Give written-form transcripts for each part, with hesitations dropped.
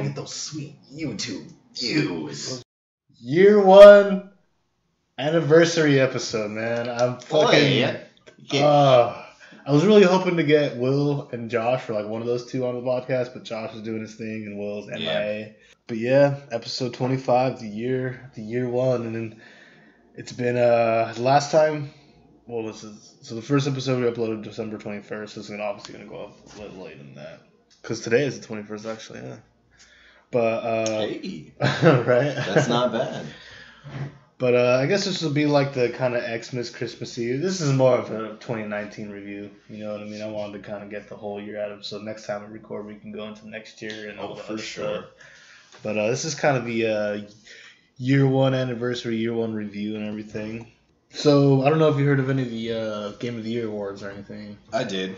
get those sweet YouTube views. Year 1 anniversary episode, man. I'm fucking... I was really hoping to get Will and Josh for like one of those two on the podcast, but Josh is doing his thing and Will's MIA. Yeah. But yeah, episode 25, the year 1, and then it's been last time. Well, the first episode we uploaded December 21st. This is obviously gonna go up a little later than that because today is the 21st actually. Yeah. But hey, right? That's not bad. But I guess this will be like the kind of Xmas Christmassy. This is more of a 2019 review. You know what I mean? I wanted to kind of get the whole year out of it. So next time we record, we can go into next year and all the other stuff. But this is kind of the year 1 anniversary, year 1 review and everything. So I don't know if you heard of any of the Game of the Year awards or anything. I did.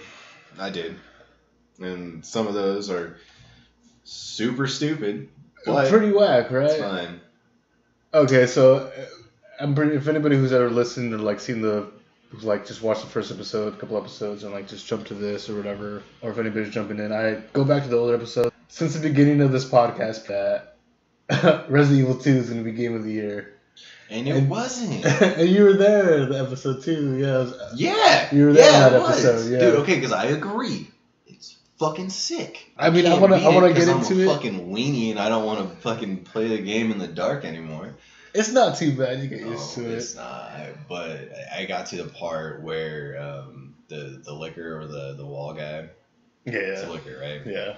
And some of those are super stupid. But pretty whack, right? It's fine. Okay, so if anybody who's ever listened or like seen just watched the first episode, a couple episodes, and like just jump to this or whatever, or if anybody's jumping in, I go back to the older episodes. Since the beginning of this podcast, that Resident Evil 2 is going to be Game of the Year. And it wasn't. And you were there the episode 2, yeah. Yeah. You were there in that episode, yeah. Dude, okay, because I agree. It's fucking sick. I mean, I want to get into it. I'm a fucking weenie and I don't want to fucking play the game in the dark anymore. It's not too bad. You get used to it. It's not. But I got to the part where the liquor or the wall guy. Yeah. It's liquor, right? Yeah.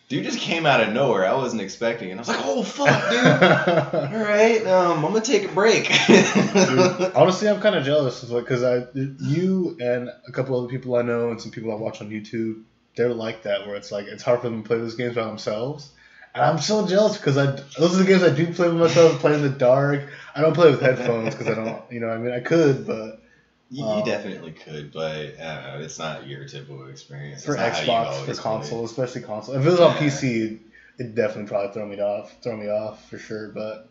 Dude just came out of nowhere. I wasn't expecting it. I was like, oh, fuck, dude. All right. I'm going to take a break. Dude, honestly, I'm kind of jealous because you and a couple other people I know and some people I watch on YouTube, they're like that where it's like it's hard for them to play those games by themselves. And I'm so jealous because those are the games I do play with myself, play in the dark. I don't play with headphones because I don't, I mean, I could, but... You definitely could, but I don't know, it's not your typical experience. For Xbox, for console, especially console. If it was on PC, it'd definitely probably throw me off for sure, but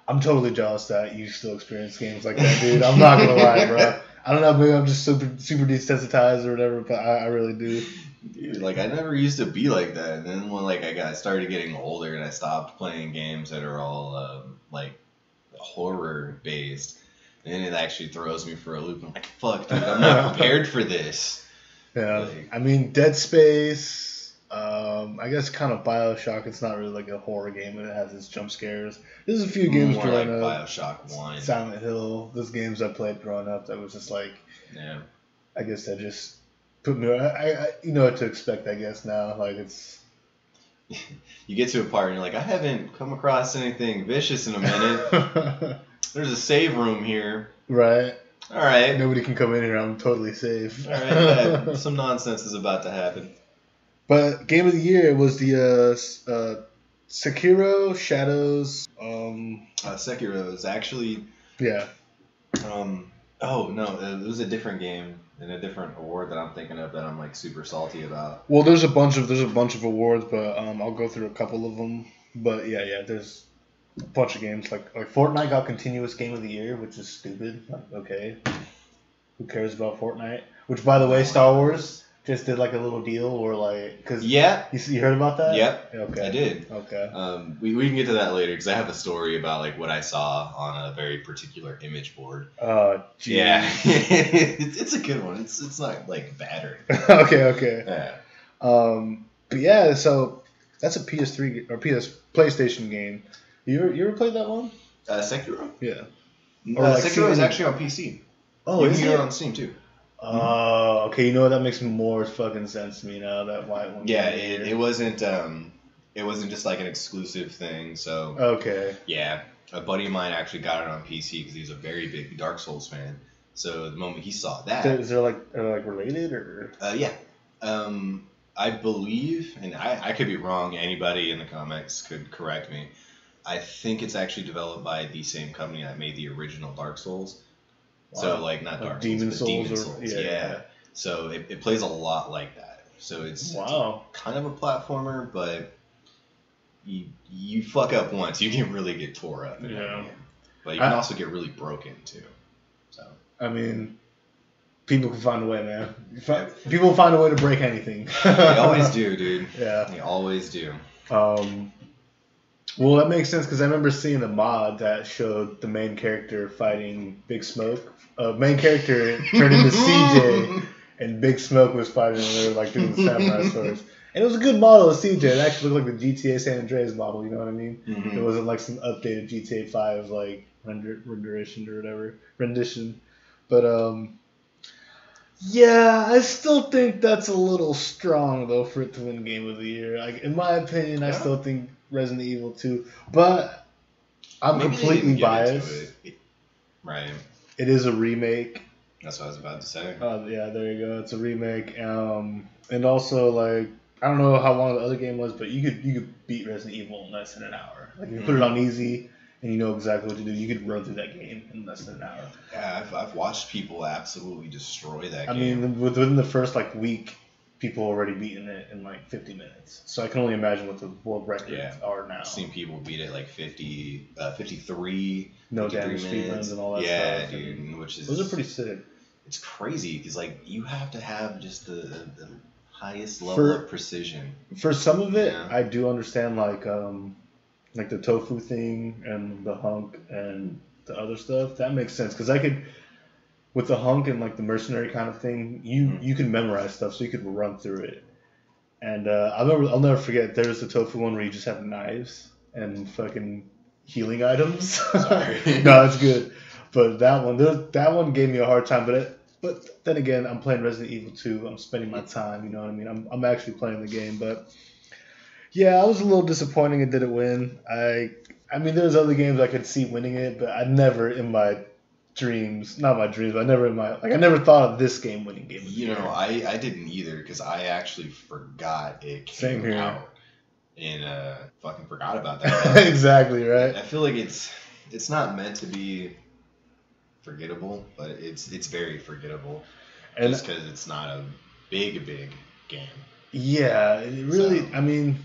I'm totally jealous that you still experience games like that, dude. I'm not going to lie, bro. I don't know, maybe I'm just super desensitized or whatever, but I really do. Dude, like, I never used to be like that. And then when, like, I started getting older and I stopped playing games that are all, like, horror-based, and it actually throws me for a loop. I'm like, fuck, dude, I'm not prepared for this. Yeah. Like, I mean, Dead Space, I guess kind of BioShock. It's not really like a horror game, but it has its jump scares. There's a few games more growing like up. BioShock 1. Silent Hill. Those games I played growing up that was just like... Yeah. I guess that just... put me. You know what to expect, I guess, now. Like, it's... You get to a part and you're like, I haven't come across anything vicious in a minute. There's a save room here. Right. All right. Nobody can come in here. I'm totally safe. All right. Yeah, some nonsense is about to happen. But Game of the Year was the Sekiro Shadows. Sekiro is actually... Yeah. Oh, no. It was a different game. And a different award that I'm thinking of that I'm like super salty about. Well, there's a bunch of awards, but I'll go through a couple of them. But yeah, there's a bunch of games like Fortnite got continuous Game of the Year, which is stupid. Like, okay, who cares about Fortnite? Which, by the way, Star Wars just did like a little deal where like you heard about that? Yep. Okay. I did. Okay. We can get to that later because I have a story about like what I saw on a very particular image board. Geez. Yeah. it's a good one. It's not like bad or anything. Okay. Yeah. But yeah, so that's a PS3 or PlayStation game. You ever played that one? Sekiro? Yeah. Sekiro is actually on PC. Oh, you can get it on Steam too. Oh, okay. You know what? That makes more fucking sense to me now. That why it won't. Yeah, it wasn't. It wasn't just like an exclusive thing. So. Okay. Yeah, a buddy of mine actually got it on PC because he's a very big Dark Souls fan. So the moment he saw that, are they related or? Yeah. I believe, and I could be wrong. Anybody in the comments could correct me. I think it's actually developed by the same company that made the original Dark Souls. Wow. So, like, not Dark Souls, but Demon Souls. Yeah. So, it plays a lot like that. So, it's kind of a platformer, but you fuck up once, you can really get tore up. Yeah. But you can also get really broken, too. So. I mean, people can find a way, man. People find a way to break anything. They always do, dude. Yeah. They always do. Well, that makes sense because I remember seeing a mod that showed the main character fighting Big Smoke. Main character turned into CJ, and Big Smoke was fighting, and they were like doing the samurai swords. And it was a good model of CJ. It actually looked like the GTA San Andreas model. You know what I mean? Mm-hmm. It wasn't like some updated GTA 5 like rendition or whatever rendition. But yeah, I still think that's a little strong though for it to win Game of the Year. Like in my opinion, I still think Resident Evil 2, but I'm completely biased. Right. It is a remake. That's what I was about to say. Yeah, there you go. It's a remake. And also like I don't know how long the other game was, but you could beat Resident Evil in less than an hour. Like if you put it on easy and you know exactly what to do, you could run through that game in less than an hour. Yeah, I've watched people absolutely destroy that game. I mean, within the first like week, people already beaten it in like 50 minutes. So I can only imagine what the world records are now. I've seen people beat it like 53. No damage speedruns and all that stuff. Yeah, dude. Which is, those are pretty sick. It's crazy because like you have to have just the highest level of precision. For some of it, I do understand like the tofu thing and the hunk and the other stuff. That makes sense because I could. With the hunk and like the mercenary kind of thing, you can memorize stuff, so you could run through it. And I'll never forget. There's the tofu one where you just have knives and fucking healing items. Sorry. No, it's good. But that one gave me a hard time. But then again, I'm playing Resident Evil 2. I'm spending my time. You know what I mean? I'm actually playing the game. But yeah, I was a little disappointed it didn't win. I mean, there's other games I could see winning it, but I never in my dreams, not my dreams, but I never thought of this game winning Game of the Year. I didn't either because I actually forgot it came out and fucking forgot about that. Exactly, right? I feel like it's not meant to be forgettable, but it's very forgettable just because it's not a big game. Yeah, it really. So, I mean,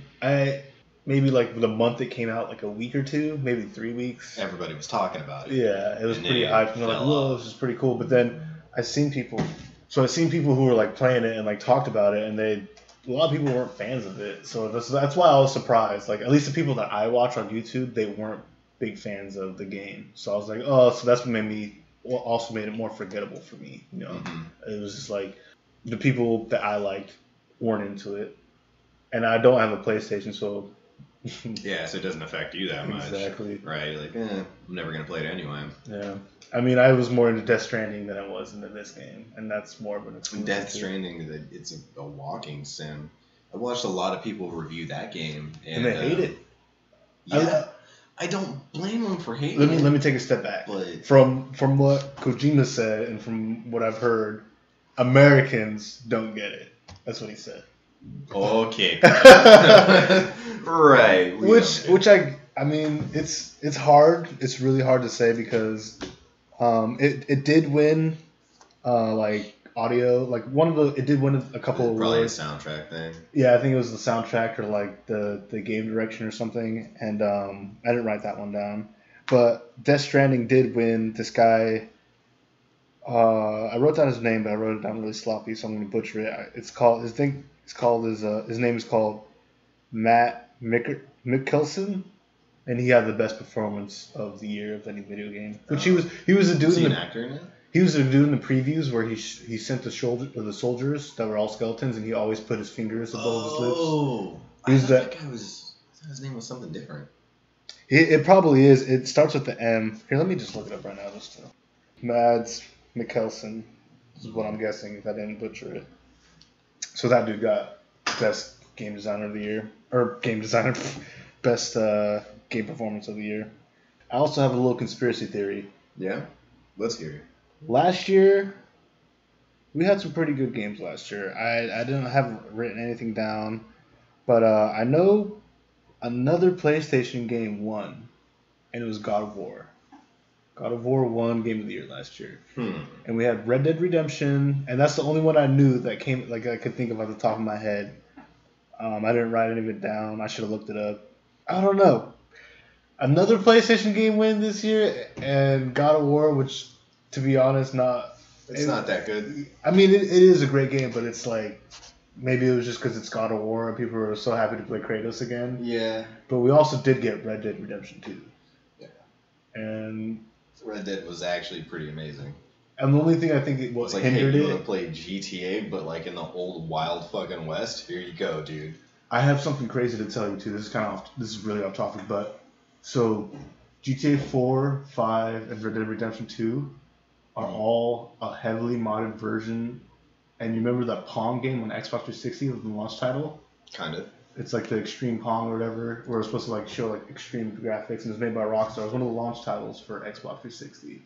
maybe like the month it came out, like a week or two, maybe 3 weeks. Everybody was talking about it. Yeah, it was pretty hyped. And they're like, whoa, this is pretty cool. But then I've seen people who were like playing it and like talked about it, and a lot of people weren't fans of it. So that's why I was surprised. Like at least the people that I watch on YouTube, they weren't big fans of the game. So I was like, oh, so that's what also made it more forgettable for me. You know, It was just like the people that I liked weren't into it, and I don't have a PlayStation, so. Yeah, so it doesn't affect you that much. Exactly. Right, like, I'm never going to play it anyway. Yeah. I mean, I was more into Death Stranding than I was into this game, and that's more of an exclusive. Death Stranding, it's a walking sim. I watched a lot of people review that game. And they hate it. Yeah, I don't blame them for hating it. Let me take a step back. But from what Kojima said and from what I've heard, Americans don't get it. That's what he said. Okay. Right. Which I mean, it's hard. It's really hard to say because it did win like audio, like it did win a couple of awards. Probably a soundtrack thing. Yeah, I think it was the soundtrack or like the game direction or something. And I didn't write that one down. But Death Stranding did win. This guy, I wrote down his name, but I wrote it down really sloppy, so I'm going to butcher it. His name is called Matt Mikkelsen, and he had the best performance of the year of any video game. Which he was a dude. Is he an actor in it? He was a dude in the previews where he sent the soldiers that were all skeletons, and he always put his fingers above his lips. Oh, I thought his name was something different. It probably is. It starts with the M. Here, let me just look it up right now. Mads Mikkelsen is what I'm guessing if I didn't butcher it. So that dude got best game designer of the year, or game designer, best game performance of the year. I also have a little conspiracy theory. Yeah, let's hear it. Last year, we had some pretty good games last year. I didn't have written anything down, but I know another PlayStation game won, and it was God of War. God of War won Game of the Year last year. And we had Red Dead Redemption, and that's the only one I knew that came, like I could think of at the top of my head. I didn't write any of it down. I should have looked it up. I don't know. Another PlayStation game win this year, and God of War, which, to be honest, it's not that good. I mean, it is a great game, but it's like, maybe it was just because it's God of War and people were so happy to play Kratos again. Yeah. But we also did get Red Dead Redemption 2. Yeah. And Red Dead was actually pretty amazing. And the only thing I think it was like, hindered hey, you want to play GTA, but like in the old wild fucking West? Here you go, dude. I have something crazy to tell you too. This is really off topic, but so GTA 4, 5, and Red Dead Redemption 2 are all a heavily modded version. And you remember that Pong game on Xbox 360 was the launch title? Kind of. It's like the Extreme Pong or whatever, where it's supposed to like show like extreme graphics, and it's made by Rockstar. It was one of the launch titles for Xbox 360.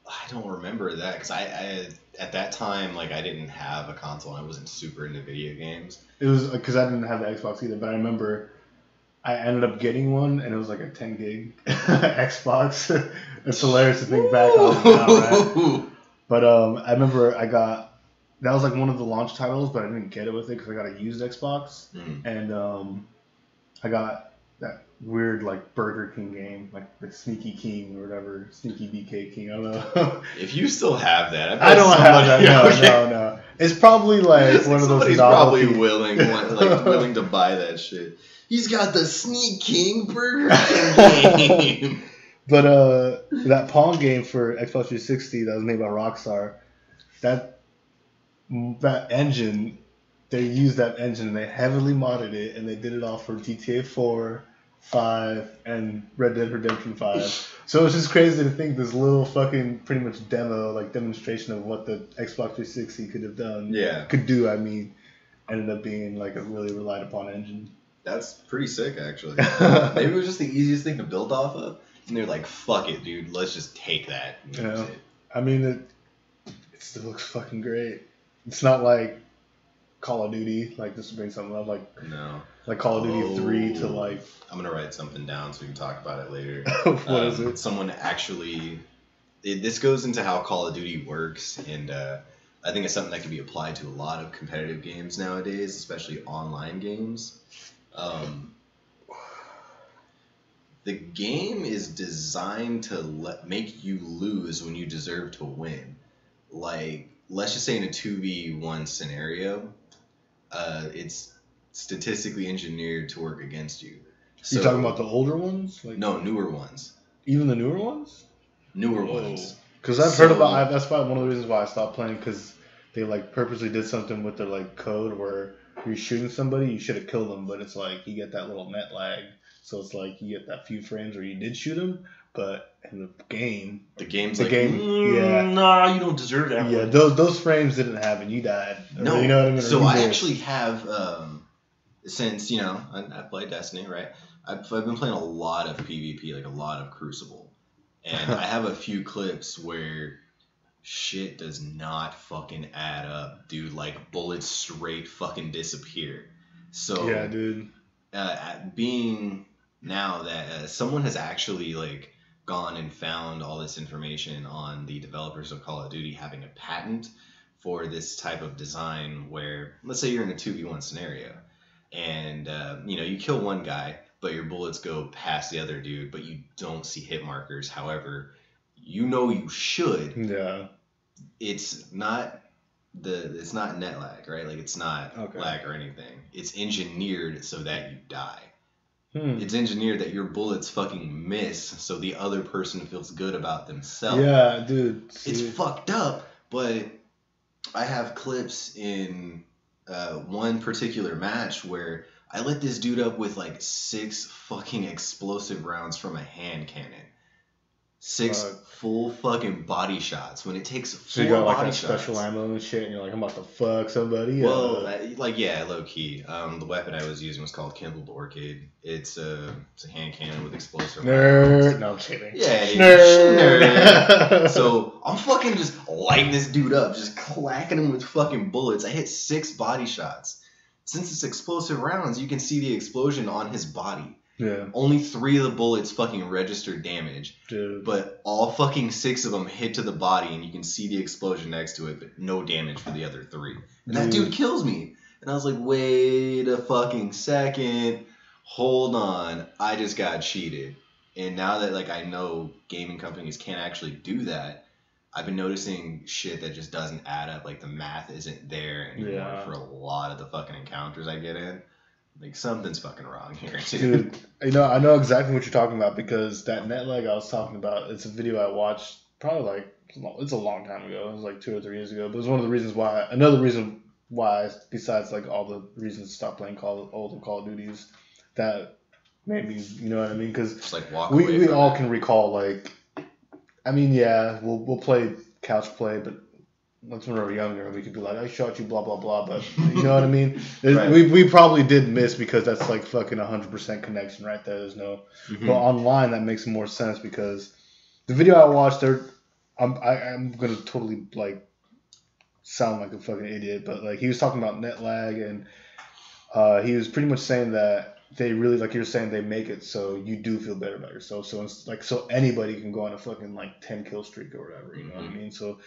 I don't remember that because I at that time like I didn't have a console and I wasn't super into video games. It was because I didn't have the Xbox either, but I remember I ended up getting one and it was like a 10 gig Xbox. It's hilarious to think back on it now, right? But I remember that was like one of the launch titles, but I didn't get it with it because I got a used Xbox, and I got that weird like Burger King game, like the Sneaky King or whatever, Sneaky BK King. I don't know. If you still have that, I don't have that. No. It's probably like one of those. Somebody's probably willing to buy that shit. He's got the Sneak King Burger King game. But that Pong game for Xbox 360 that was made by Rockstar, that engine, they used that engine and they heavily modded it and they did it all for GTA 4, 5, and Red Dead Redemption 5. So it's just crazy to think this little fucking pretty much demonstration of what the Xbox 360 could have done. Yeah. Could do, I mean, ended up being like a really relied upon engine. That's pretty sick, actually. Maybe it was just the easiest thing to build off of. And they're like, fuck it, dude. Let's just take that. And use it. I mean, it still looks fucking great. It's not like Call of Duty, like just to bring something up, like Call of Duty 3 to like. I'm gonna write something down so we can talk about it later. What is it? Someone actually. This goes into how Call of Duty works, and I think it's something that can be applied to a lot of competitive games nowadays, especially online games. The game is designed to make you lose when you deserve to win. Like, let's just say in a 2v1 scenario, it's statistically engineered to work against you. So, you talking about the older ones? No, newer ones. Even the newer ones? Newer ones. Because I've heard about that's probably one of the reasons why I stopped playing, because they like purposely did something with their like code where you're shooting somebody, you should have killed them, but it's like you get that little net lag. So it's like you get that few frames where you did shoot him, but in the game... nah, you don't deserve that. Yeah, those frames didn't happen. You died. No, you know what I mean? So I actually have, since, I played Destiny, right? I've been playing a lot of PvP, like a lot of Crucible. And I have a few clips where shit does not fucking add up, dude. Like, bullets straight fucking disappear. So... Yeah, dude. Being... Now that someone has actually like gone and found all this information on the developers of Call of Duty having a patent for this type of design where, let's say you're in a 2v1 scenario and you kill one guy but your bullets go past the other dude but you don't see hit markers. However, you should. Yeah. It's not net lag, right? Like it's not lag or anything. It's engineered so that you die. It's engineered that your bullets fucking miss so the other person feels good about themselves. Yeah, dude. It's fucked up, but I have clips in one particular match where I lit this dude up with like 6 fucking explosive rounds from a hand cannon. 6 full fucking body shots. When it takes full you got like body that shots. special ammo and shit, and you're like, I'm about to fuck somebody. Well, low key. The weapon I was using was called Kindled Orchid. It's a hand cannon with explosive Nerd. rounds. No, I'm kidding. Yeah, Nerd. So I'm fucking just lighting this dude up, just clacking him with fucking bullets. I hit 6 body shots. Since it's explosive rounds, you can see the explosion on his body. Yeah. Only 3 of the bullets fucking registered damage. Dude. But all fucking 6 of them hit to the body and you can see the explosion next to it, but no damage for the other 3. And that dude kills me. And I was like, wait a fucking second. Hold on. I just got cheated. And now that like I know gaming companies can't actually do that, I've been noticing shit that just doesn't add up. Like the math isn't there anymore for a lot of the fucking encounters I get in. Like something's fucking wrong here, dude. I know exactly what you're talking about because that net lag I was talking about. It's a video I watched probably it's a long time ago. It was like 2 or 3 years ago. But it was one of the reasons why. Another reason why, besides like all the reasons to stop playing older Call of Duties, that made me, you know what I mean? Because like we all can recall like, I mean, yeah, we'll play couch play, but that's when we were younger. We could be like, I shot you, blah blah blah. But you know what I mean? Right. We probably did miss because that's like fucking 100% connection right there. There's no, but online that makes more sense because the video I watched, I'm gonna totally like sound like a fucking idiot, but like he was talking about net lag and he was pretty much saying that they really, like you were saying, they make it so you do feel better about yourself. So it's like so anybody can go on a fucking like 10 kill streak or whatever. You know what I mean? So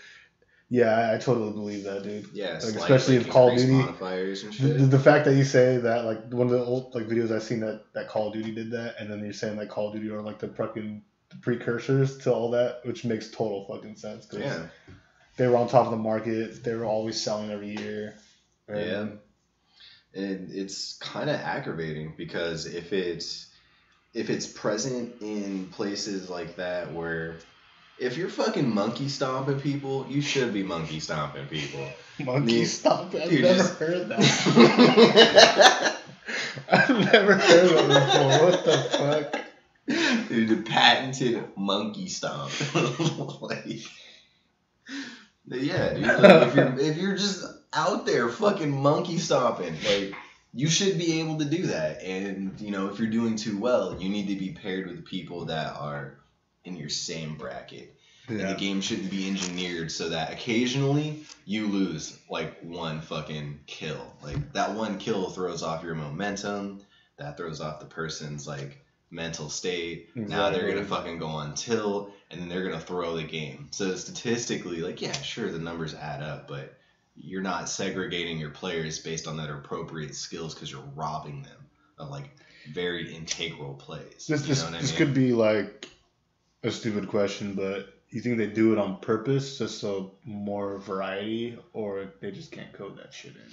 yeah, I totally believe that, dude. Yeah, like, especially in Call of Duty. Modifiers and shit. The fact that you say that, like one of the old like videos I've seen that Call of Duty did that, and then you're saying like Call of Duty are like the fucking precursors to all that, which makes total fucking sense. Cause they were on top of the market. They were always selling every year. Yeah. And it's kind of aggravating because if it's present in places like that where if you're fucking monkey stomping people, you should be monkey stomping people. Monkey stomping? I've never heard that. I've never heard that before. What the fuck? Dude, the patented monkey stomp. Yeah, dude. Like, if you're just out there fucking monkey stomping, like you should be able to do that. And you know, if you're doing too well, you need to be paired with people that are in your same bracket. Yeah. And the game shouldn't be engineered so that occasionally you lose like one fucking kill. Like that one kill throws off your momentum. That throws off the person's like mental state. Exactly. Now they're gonna fucking go on tilt and then they're gonna throw the game. So statistically, like yeah, sure the numbers add up, but you're not segregating your players based on their appropriate skills because you're robbing them of like very integral plays. This could be like a stupid question, but you think they do it on purpose just so more variety, or they just can't code that shit in?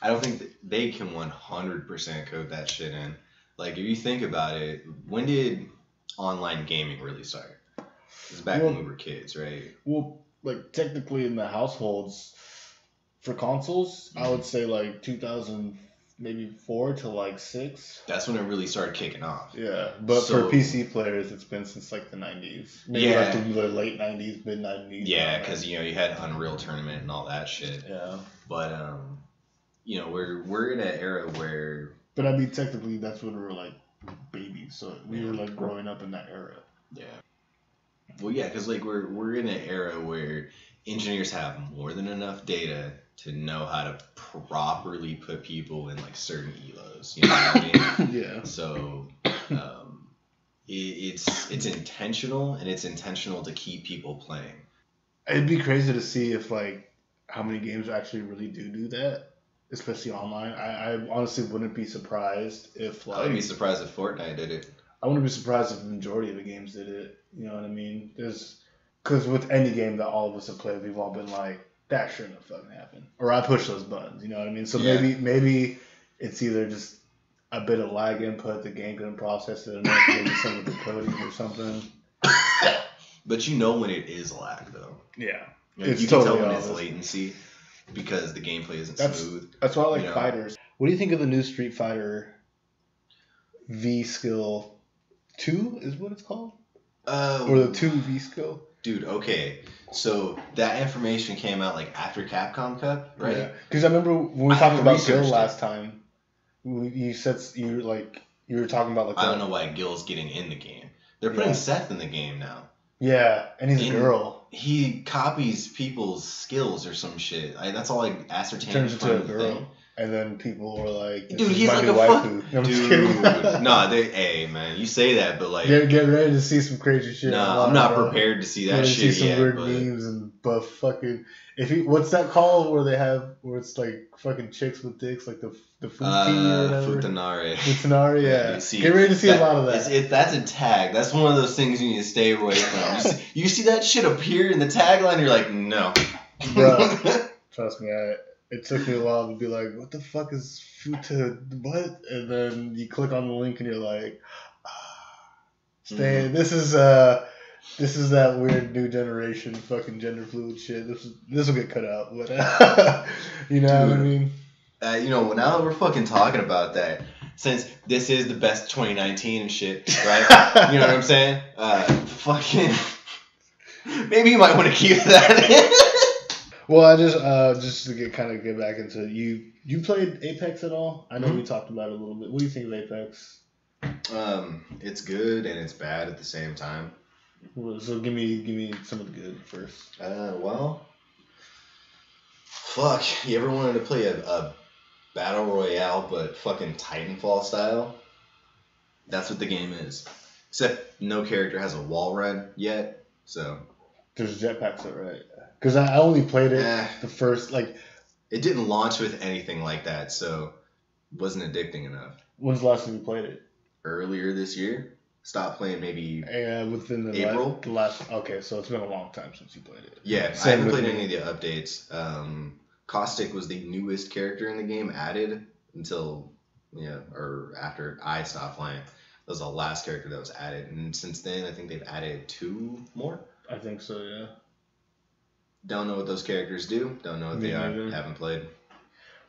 I don't think they can 100% code that shit in. Like, if you think about it, when did online gaming really start? It was back when we were kids, right? Well, like, technically in the households, for consoles, I would say, like, 2000, maybe 4 to, like, 6. That's when it really started kicking off. Yeah, but for PC players, it's been since, like, the 90s. Maybe, like, the late 90s, mid-90s. Yeah, because, you know, you had Unreal Tournament and all that shit. Yeah. But, you know, we're in an era where... But, I mean, technically, that's when we were, like, babies. So, we were, like, growing up in that era. Yeah. Well, yeah, because, like, we're in an era where engineers have more than enough data to know how to properly put people in, like, certain elos. You know what I mean? Yeah. So, it's intentional, and it's intentional to keep people playing. It'd be crazy to see if, like, how many games actually really do that. Especially online. I honestly wouldn't be surprised if, like... I wouldn't be surprised if Fortnite did it. I wouldn't be surprised if the majority of the games did it. You know what I mean? Because with any game that all of us have played, we've all been like, that shouldn't have fucking happened. Or I pushed those buttons, you know what I mean? So maybe it's either just a bit of lag input, the game couldn't process it enough, maybe some of the coding or something. But you know when it is lag, though. Yeah. Like, you can tell when it's latency. Because the gameplay isn't smooth. That's why I like fighters. What do you think of the new Street Fighter V Skill 2 is what it's called? Or the 2 V Skill? Dude, okay. So that information came out like after Capcom Cup, right? Yeah. Because I remember when we talked about Gil last time, you said you were talking about like... I don't know why Gil's getting in the game. They're putting Seth in the game now. Yeah, and he's a girl. He copies people's skills or some shit. That's all I ascertained. Turns into a girl. And then people were like, dude, he's like a fuck. Dude. Nah, hey, man, you say that, but like... Get ready to see some crazy shit. Nah, I'm not prepared to see that shit see some yet. Weird memes and buff fucking... What's that called where it's like fucking chicks with dicks, like the futi or whatever? Futanari, yeah. Get ready to see a lot of that. That's a tag. That's one of those things you need to stay away from. You see that shit appear in the tagline, you're like, no. Bro, trust me, it took me a while to be like, what the fuck is futa, what? And then you click on the link and you're like, stay. This is that weird new generation fucking gender fluid shit. This will get cut out, but you know what I mean? Now that we're fucking talking about that, since this is the best 2019 and shit, right? You know what I'm saying? Fucking, maybe you might want to keep that. Well, I just to get back into it, you played Apex at all? I know we talked about it a little bit. What do you think of Apex? It's good and it's bad at the same time. So give me some of the good first. Fuck. You ever wanted to play a battle royale but fucking Titanfall style? That's what the game is. Except no character has a wall run yet, so. There's jetpacks, though, right? Because I only played it the first, like. It didn't launch with anything like that, so it wasn't addicting enough. When's the last time you played it? Earlier this year. Stopped playing maybe within the April. Okay, so it's been a long time since you played it. Yeah, I haven't played any of the updates. Caustic was the newest character in the game added until or after I stopped playing. That was the last character that was added, and since then I think they've added 2 more. I think so, yeah. Don't know what those characters do. Don't know what they are. Neither. Haven't played.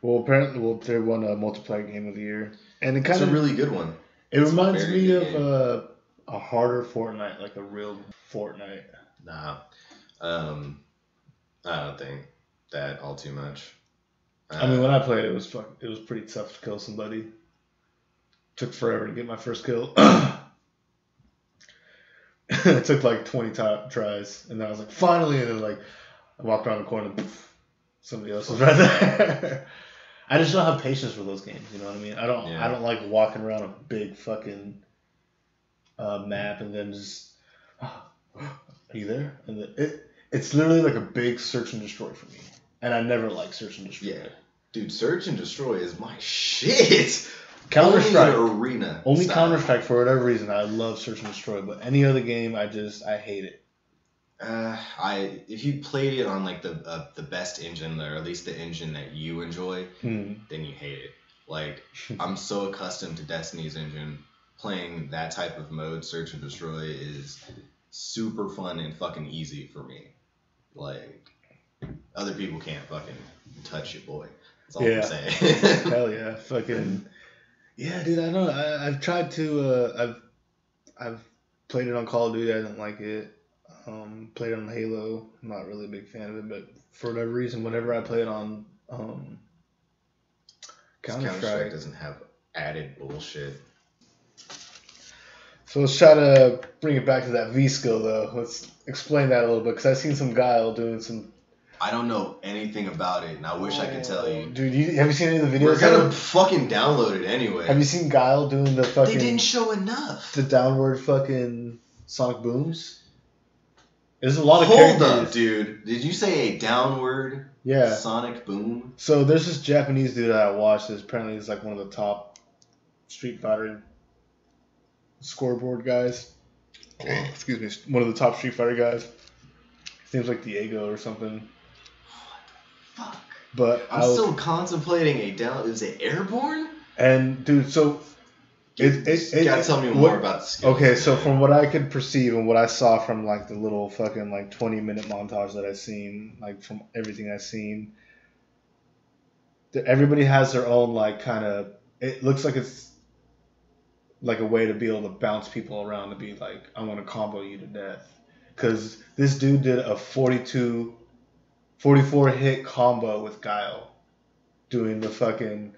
Well, apparently, they won a multiplayer game of the year, and it's a really good one. It reminds me of a harder Fortnite, like a real Fortnite. Nah, I don't think that all too much. I mean, when I played it, it was pretty tough to kill somebody. Took forever to get my first kill. It took like 20 tries, and I was like, finally, and then like I walked around the corner, and poof, somebody else was right there. I just don't have patience for those games. You know what I mean? I don't like walking around a big fucking map and then just are you there? And it's literally like a big search and destroy for me, and I never like search and destroy. Yeah, dude, search and destroy is my shit. Counter-Strike arena. Only Counter-Strike for whatever reason. I love search and destroy, but any other game, I hate it. If you played it on like the best engine, or at least the engine that you enjoy, then you hate it. Like I'm so accustomed to Destiny's engine. Playing that type of mode, search and destroy, is super fun and fucking easy for me. Like other people can't fucking touch your boy. That's all I'm saying. Hell yeah, fucking yeah, dude. I know. I've tried to. I've played it on Call of Duty. I didn't like it. Played it on Halo. I'm not really a big fan of it, but for whatever reason, whenever I play it on Counter-Strike doesn't have added bullshit. So let's try to bring it back to that V skill, though. Let's explain that a little bit, because I've seen some Guile doing some. I don't know anything about it, and I wish I could tell you. Dude, have you seen any of the videos? We're gonna fucking download it anyway. Have you seen Guile doing the fucking... They didn't show enough. The downward fucking sonic booms? There's a lot of characters. Hold up, dude. Did you say a downward sonic boom? So there's this Japanese dude that I watched that apparently is like one of the top Street Fighter scoreboard guys. Excuse me. One of the top Street Fighter guys. Seems like Diego or something. Fuck. But I'm still contemplating is it airborne? And dude, so you gotta tell me more about the skills. Okay, so from what I could perceive and what I saw from like the little fucking like 20-minute montage that I've seen, like from everything I've seen, everybody has their own like kind of. It looks like it's like a way to be able to bounce people around to be like, I'm gonna combo you to death. Because this dude did a 44 hit combo with Guile, doing the fucking.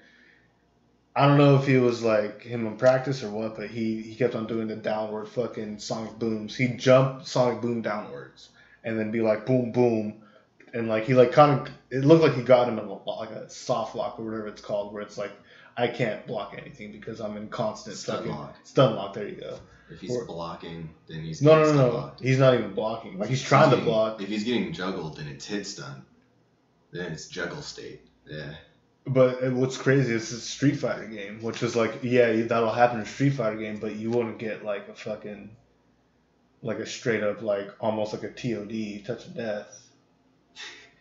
I don't know if he was like him in practice or what, but he kept on doing the downward fucking sonic booms. He'd jump sonic boom downwards and then be like boom boom, and like he like kind of it looked like he got him in like a soft lock or whatever it's called, where it's like I can't block anything because I'm in constant stun lock. There you go. If he's blocking, then he's no. He's not even blocking. Like he's trying to block. If he's getting juggled, then it's hit stun. Then it's Juggle State. Yeah. But what's crazy is it's a Street Fighter game, which is like, yeah, that'll happen in a Street Fighter game, but you wouldn't get like a fucking, like a straight up, like almost like a TOD, touch of death.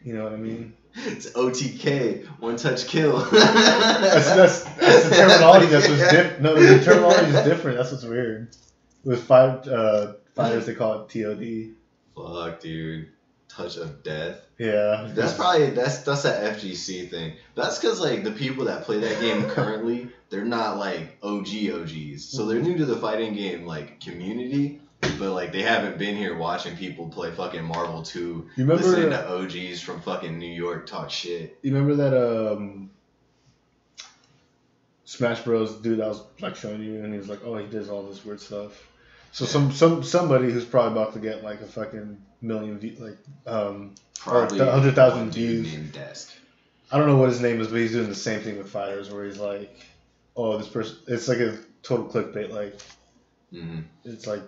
You know what I mean? It's OTK, one touch kill. that's the terminology. That's what's different. No, the terminology is different. That's what's weird. With fighters, they call it TOD. Fuck, dude. Touch of death. Yeah. That's probably that's that FGC thing. That's because like the people that play that game currently, they're not like OGs. So they're new to the fighting game like community, but like they haven't been here watching people play fucking Marvel 2, listening to OGs from fucking New York talk shit. You remember that Smash Bros dude I was like showing you, and he was like, oh, he does all this weird stuff. So somebody who's probably about to get like a fucking million probably 100,000 views. Named Desk. I don't know what his name is, but he's doing the same thing with fighters, where he's like, oh, this person. It's like a total clickbait. Like, it's like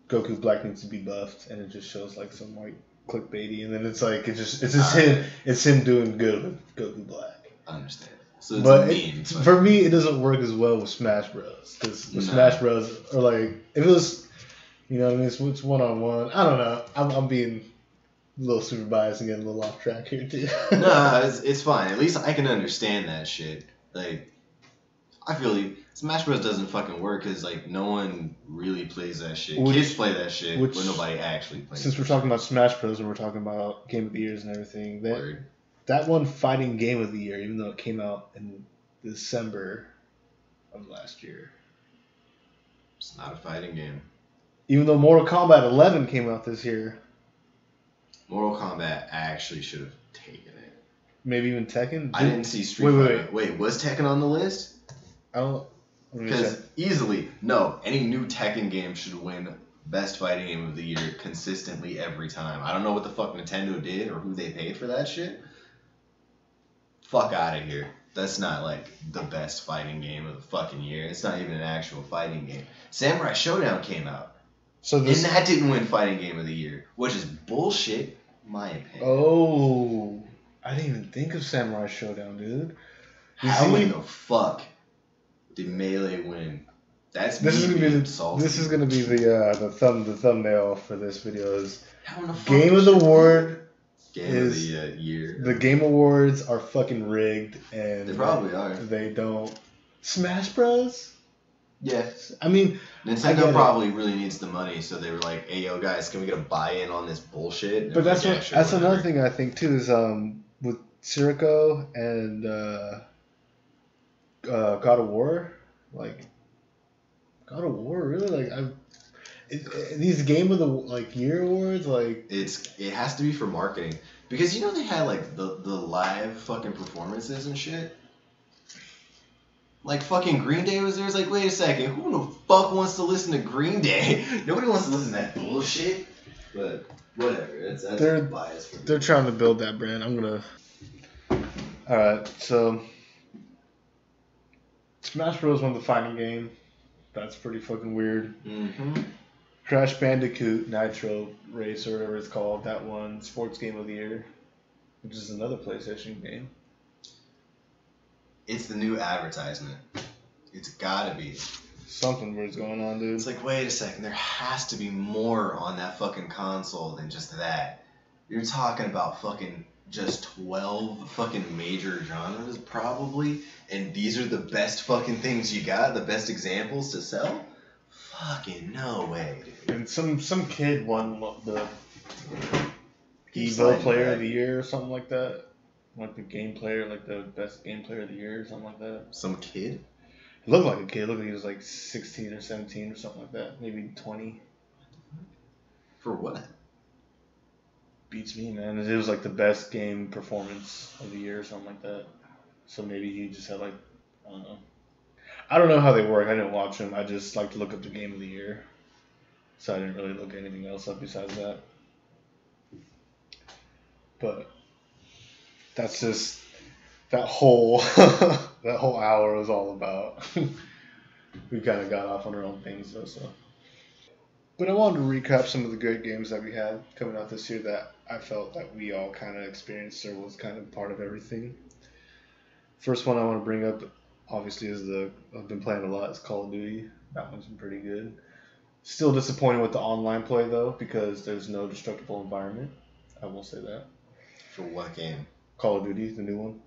Goku Black needs to be buffed, and it just shows like some like clickbaity, and then it's like it's him doing good with Goku Black. I understand. So it's but a meme, for me, it doesn't work as well with Smash Bros. Because Smash Bros. Are like, if it was, you know what I mean, it's one-on-one. I don't know. I'm being a little super biased and getting a little off track here, too. No, it's fine. At least I can understand that shit. Like, I feel like Smash Bros. Doesn't fucking work because, like, no one really plays that shit. Kids play that shit, but nobody actually plays it. Since we're talking about Smash Bros. And we're talking about Game of the Years and everything, that one fighting Game of the Year, even though it came out in December of last year. It's not a fighting game. Even though Mortal Kombat 11 came out this year. Mortal Kombat actually should have taken it. Maybe even Tekken? I didn't see Street Fighter. Wait, was Tekken on the list? I don't... Because easily, no, any new Tekken game should win Best Fighting Game of the Year consistently every time. I don't know what the fuck Nintendo did or who they paid for that shit. Fuck out of here. That's not like the best fighting game of the fucking year. It's not even an actual fighting game. Samurai Showdown came out. And that didn't win fighting game of the year, which is bullshit, in my opinion. Oh, I didn't even think of Samurai Showdown, dude. How in the fuck did Melee win? This is gonna be the thumbnail for this video is Game of the Award. Game of the year. The Game Awards are fucking rigged, and they probably are. They don't. Smash Bros. Yeah. I mean, Nintendo probably really needs the money, so they were like, "Hey, yo, guys, can we get a buy-in on this bullshit?" But that's another thing I think too is with Circo and God of War, like God of War, really these Game of the Year awards, like it has to be for marketing because you know they had like the live fucking performances and shit. Like fucking Green Day was there. It's like, wait a second, who the fuck wants to listen to Green Day? Nobody wants to listen to that bullshit. But whatever, that's bias for me. They're trying to build that brand. All right, so Smash Bros. Won the fighting game. That's pretty fucking weird. Mm-hmm. Crash Bandicoot Nitro Race or whatever it's called, that won Sports Game of the Year, which is another PlayStation game. It's the new advertisement. It's gotta be. Something weird's going on, dude. It's like, wait a second, there has to be more on that fucking console than just that. You're talking about fucking just 12 fucking major genres, probably, and these are the best fucking things you got, the best examples to sell? Fucking no way, dude. And some kid won the Evo Player of the Year or something like that. Like the game player, like the best game player of the year or something like that. Some kid? He looked like a kid. Looked like he was like 16 or 17 or something like that. Maybe 20. For what? Beats me, man. It was like the best game performance of the year or something like that. So maybe he just had like, I don't know. I don't know how they work. I didn't watch them. I just like to look up the game of the year. So I didn't really look anything else up besides that. But that's just that whole hour was all about. We kind of got off on our own things though. So But I wanted to recap some of the great games that we had coming out this year that I felt that we all kind of experienced or was kind of part of everything. First one I want to bring up, obviously, is I've been playing a lot, is Call of Duty. That one's been pretty good. Still disappointed with the online play, though, because there's no destructible environment. I will say that. For what game? Call of Duty, the new one.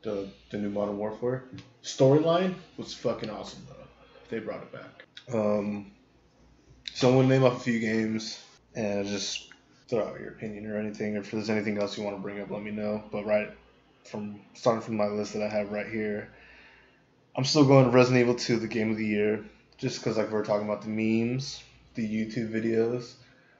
The new Modern Warfare. Storyline was fucking awesome, though. They brought it back. So I'm going to name off a few games and just throw out your opinion or anything. Or if there's anything else you want to bring up, let me know. But starting from my list that I have right here, I'm still going Resident Evil 2, the game of the year. Just because like we're talking about the memes, the YouTube videos.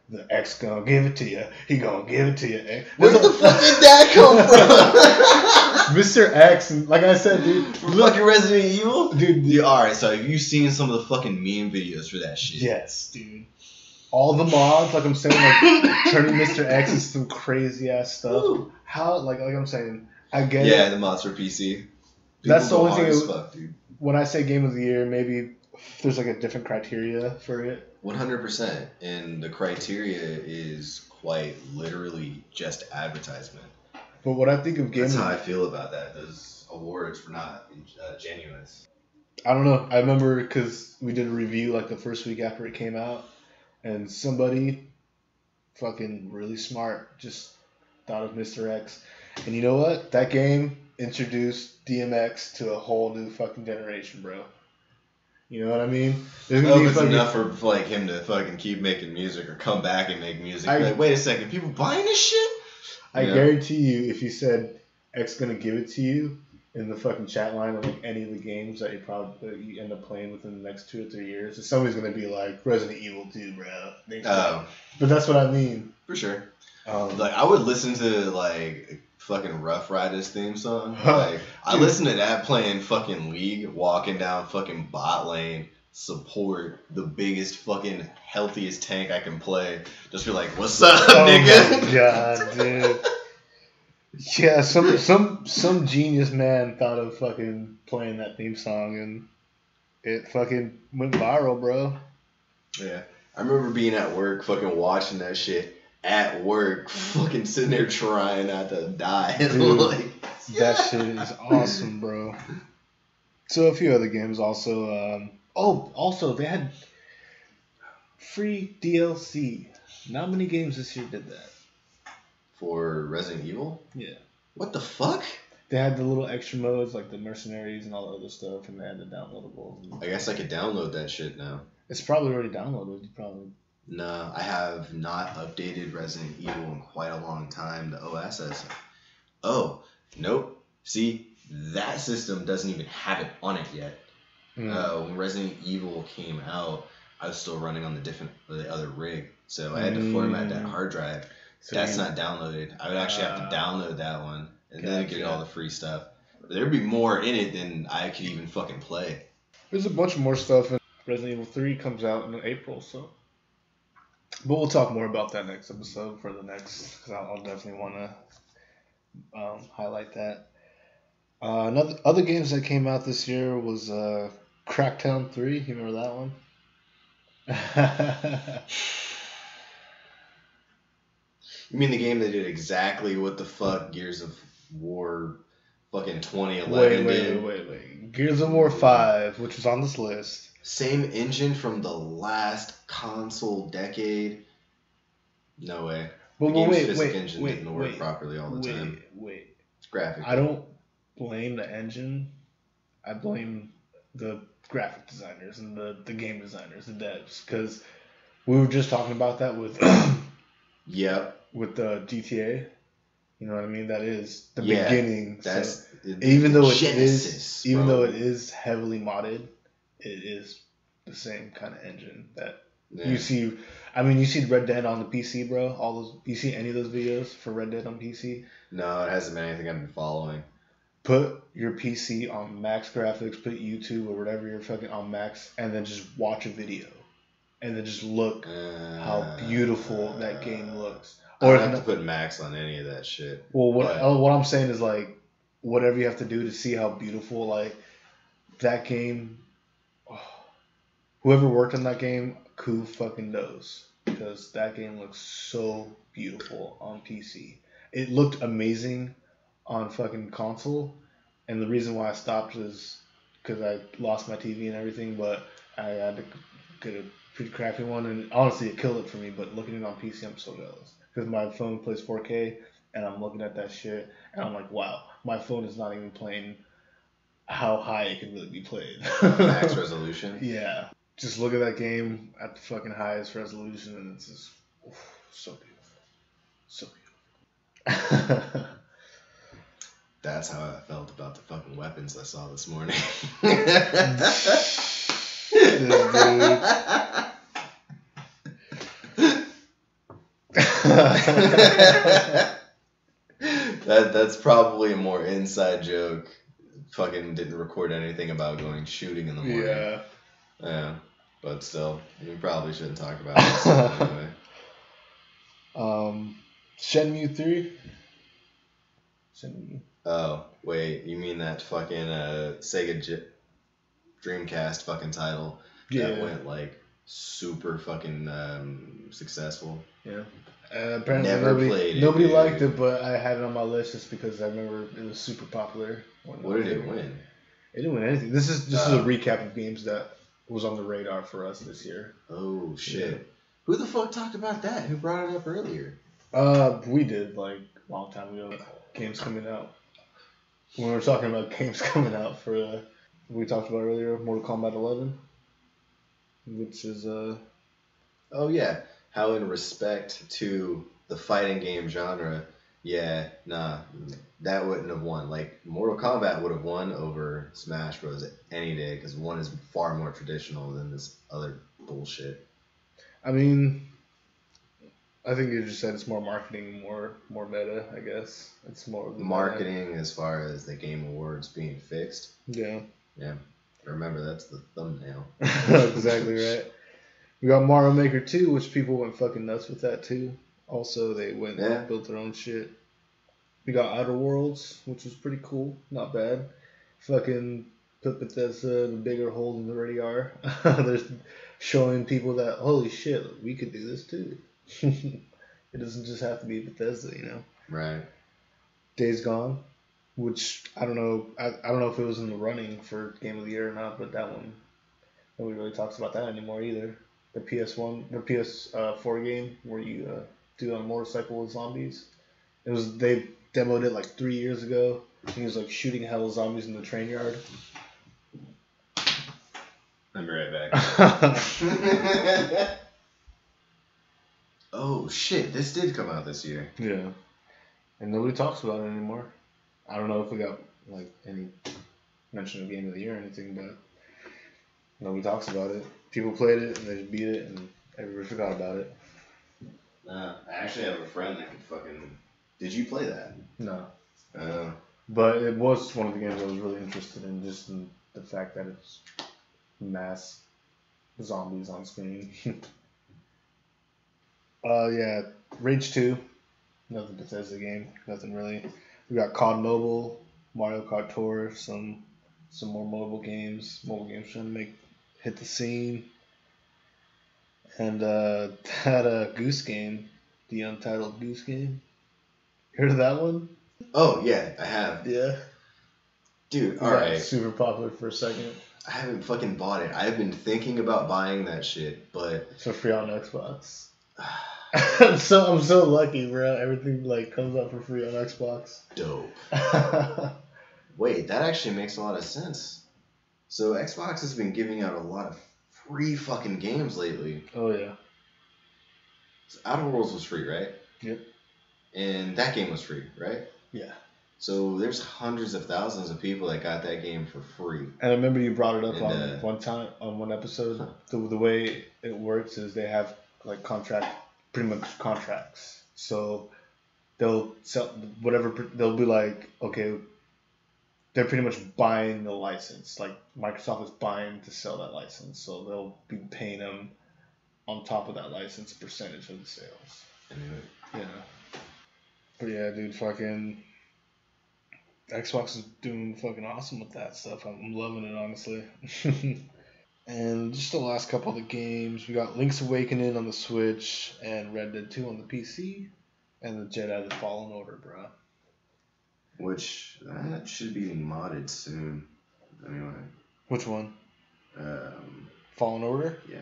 The X gonna give it to you. He gonna give it to you. Where the fuck did that come from? Mr. X, and like I said, dude. For fucking Resident Evil? Dude. Alright, so have you seen some of the fucking meme videos for that shit? Yes, dude. All the mods, like I'm saying, like turning Mr. X into some crazy ass stuff. Ooh. How, like I'm saying, I get it. Yeah, the mods for PC. People that's the only thing. Fuck, dude. When I say game of the year, maybe there's like a different criteria for it. 100%, and the criteria is quite literally just advertisement. But what I think of game, that's how I feel about that. Those awards for not genuine. I don't know. I remember because we did a review like the first week after it came out, and somebody fucking really smart just thought of Mr. X, and you know what? That game introduced DMX to a whole new fucking generation, bro. You know what I mean? It's enough for like him to fucking keep making music or come back and make music. Like, wait a second, people buying this shit? I guarantee you, if you said X gonna give it to you in the fucking chat line of like any of the games that you end up playing within the next 2 or 3 years, somebody's gonna be like Resident Evil 2, bro. But that's what I mean. For sure. Like I would listen to like fucking Rough Riders theme song. Like I listen to that playing fucking League, walking down fucking bot lane, support the biggest fucking healthiest tank I can play. Just be like, what's up, nigga? Oh my god, dude. Yeah, some genius man thought of fucking playing that theme song and it fucking went viral, bro. Yeah. I remember being at work fucking watching that shit. At work, fucking sitting there trying not to die. Dude, like, that shit is awesome, bro. So a few other games also. Also they had free DLC. Not many games this year did that. For Resident Evil? Yeah. What the fuck? They had the little extra modes like the mercenaries and all the other stuff, and they had the downloadables. I guess I could download that shit now. It's probably already downloaded. You probably. No, I have not updated Resident Evil in quite a long time. The OS says, oh, nope. See, that system doesn't even have it on it yet. When Resident Evil came out, I was still running on the other rig, so I had to format that hard drive. So that's not downloaded. I would actually have to download that one and then get all the free stuff. But there'd be more in it than I could even fucking play. There's a bunch more stuff. Resident Evil 3 comes out in April, so. But we'll talk more about that next episode for the next, because I'll definitely want to highlight that. Other games that came out this year was Crackdown 3. You remember that one? You mean the game that did exactly what the fuck Gears of War fucking 2011 did? Wait. Gears of War 5, which was on this list. Same engine from the last console decade? No way. But the game's physics engine didn't work properly all the time. It's graphic. I don't blame the engine. I blame the graphic designers and the game designers, the devs. Because we were just talking about that with with the GTA. You know what I mean? That is the beginning. That's even though it is heavily modded, it is the same kind of engine that you see. I mean, you see Red Dead on the PC, bro. All those. You see any of those videos for Red Dead on PC? No, it hasn't been anything I've been following. Put your PC on max graphics. Put YouTube or whatever you're fucking on max, and then just watch a video, and then just look how beautiful that game looks. Or I don't have to put max on any of that shit. Well, what I'm saying is like whatever you have to do to see how beautiful like that game. Whoever worked on that game, who fucking knows? Because that game looks so beautiful on PC. It looked amazing on fucking console, and the reason why I stopped is because I lost my TV and everything, but I had to get a pretty crappy one, and honestly, it killed it for me, but looking at it on PC, I'm so jealous. Because my phone plays 4K, and I'm looking at that shit, and I'm like, wow, my phone is not even playing how high it can really be played. Max resolution? Yeah. Just look at that game at the fucking highest resolution, and it's just so beautiful. So beautiful. That's how I felt about the fucking weapons I saw this morning. That's probably a more inside joke. Fucking didn't record anything about going shooting in the morning. Yeah. Yeah. But still, we probably shouldn't talk about this anyway. Shenmue 3? Shenmue. Oh, wait, you mean that fucking Sega Dreamcast fucking title that went like super fucking successful? Yeah. Apparently nobody liked it, but I had it on my list just because I remember it was super popular. What did it win? It didn't win anything. This is a recap of games that was on the radar for us this year. Oh shit! Yeah. Who the fuck talked about that? Who brought it up earlier? We did like a long time ago. Games coming out. When we were talking about games coming out for we talked about earlier, Mortal Kombat 11, which is Oh yeah, how in respect to the fighting game genre, that wouldn't have won. Like Mortal Kombat would have won over Smash Bros. Any day because one is far more traditional than this other bullshit. I mean, I think you just said it's more marketing, more meta. I guess it's more marketing as far as the Game Awards being fixed. Yeah. Yeah. Remember, that's the thumbnail. Exactly right. We got Mario Maker 2, which people went fucking nuts with that too. Also, they went and built their own shit. We got Outer Worlds, which was pretty cool. Not bad. Fucking put Bethesda in a bigger hole than they already are. They're showing people that, holy shit, we could do this too. It doesn't just have to be Bethesda, you know? Right. Days Gone, which I don't know. I don't know if it was in the running for Game of the Year or not, but that one, nobody really talks about that anymore either. The PS4 game where you do on a motorcycle with zombies. They demoed it like 3 years ago. He was like shooting hell zombies in the train yard. I'll be right back. Oh shit! This did come out this year. Yeah, and nobody talks about it anymore. I don't know if we got like any mention of Game of the Year or anything, but nobody talks about it. People played it and they just beat it, and everybody forgot about it. I actually have a friend that could fucking. Did you play that? No. But it was one of the games I was really interested in, just in the fact that it's mass zombies on screen. Yeah, Rage 2. Nothing Bethesda game. Nothing really. We got COD Mobile, Mario Kart Tour, some more mobile games. Mobile games trying to hit the scene. And that Goose Game, the Untitled Goose Game. Heard of that one? Oh yeah, I have. Yeah. Dude, alright. Super popular for a second. I haven't fucking bought it. I've been thinking about buying that shit, but it's for free on Xbox. I'm so lucky, bro. Everything like comes out for free on Xbox. Dope. Wait, that actually makes a lot of sense. So Xbox has been giving out a lot of free fucking games lately. Oh yeah. So Outer Worlds was free, right? Yep. And that game was free, right? Yeah. So there's hundreds of thousands of people that got that game for free. And I remember you brought it up on one episode. Huh. The way it works is they have like pretty much contracts. So they'll sell whatever. They'll be like, okay, they're pretty much buying the license. Like Microsoft is buying to sell that license, so they'll be paying them on top of that license a percentage of the sales. Anyway. Yeah. But yeah, dude, fucking Xbox is doing fucking awesome with that stuff. I'm loving it, honestly. And just the last couple of the games, we got Link's Awakening on the Switch and Red Dead 2 on the PC, and the Jedi: The Fallen Order, bro. Which should be modded soon. Anyway. Which one? Fallen Order? Yeah.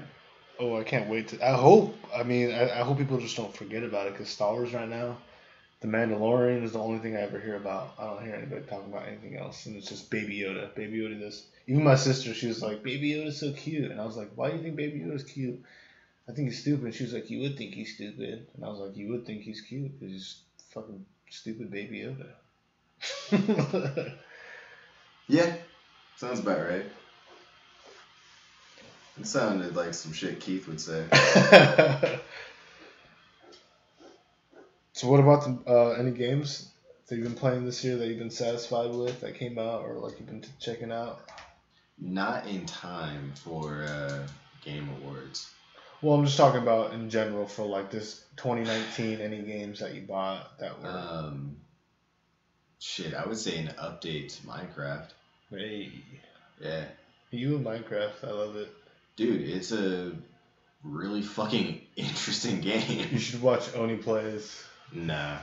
Oh, I can't wait to. I hope people just don't forget about it, because Star Wars right now, The Mandalorian is the only thing I ever hear about. I don't hear anybody talking about anything else, and it's just Baby Yoda. Baby Yoda this. Even my sister, she was like, Baby Yoda's so cute. And I was like, why do you think Baby Yoda's cute? I think he's stupid. And she was like, you would think he's stupid. And I was like, you would think he's cute, because he's fucking stupid Baby Yoda. Yeah, sounds about right. It sounded like some shit Keith would say. So what about any games that you've been playing this year that you've been satisfied with that came out, or like you've been checking out? Not in time for Game Awards. Well, I'm just talking about in general for like this 2019. Any games that you bought that were? Shit, I would say an update to Minecraft. Hey. Yeah. You and Minecraft, I love it. Dude, it's a really fucking interesting game. You should watch Oni Plays. Nah.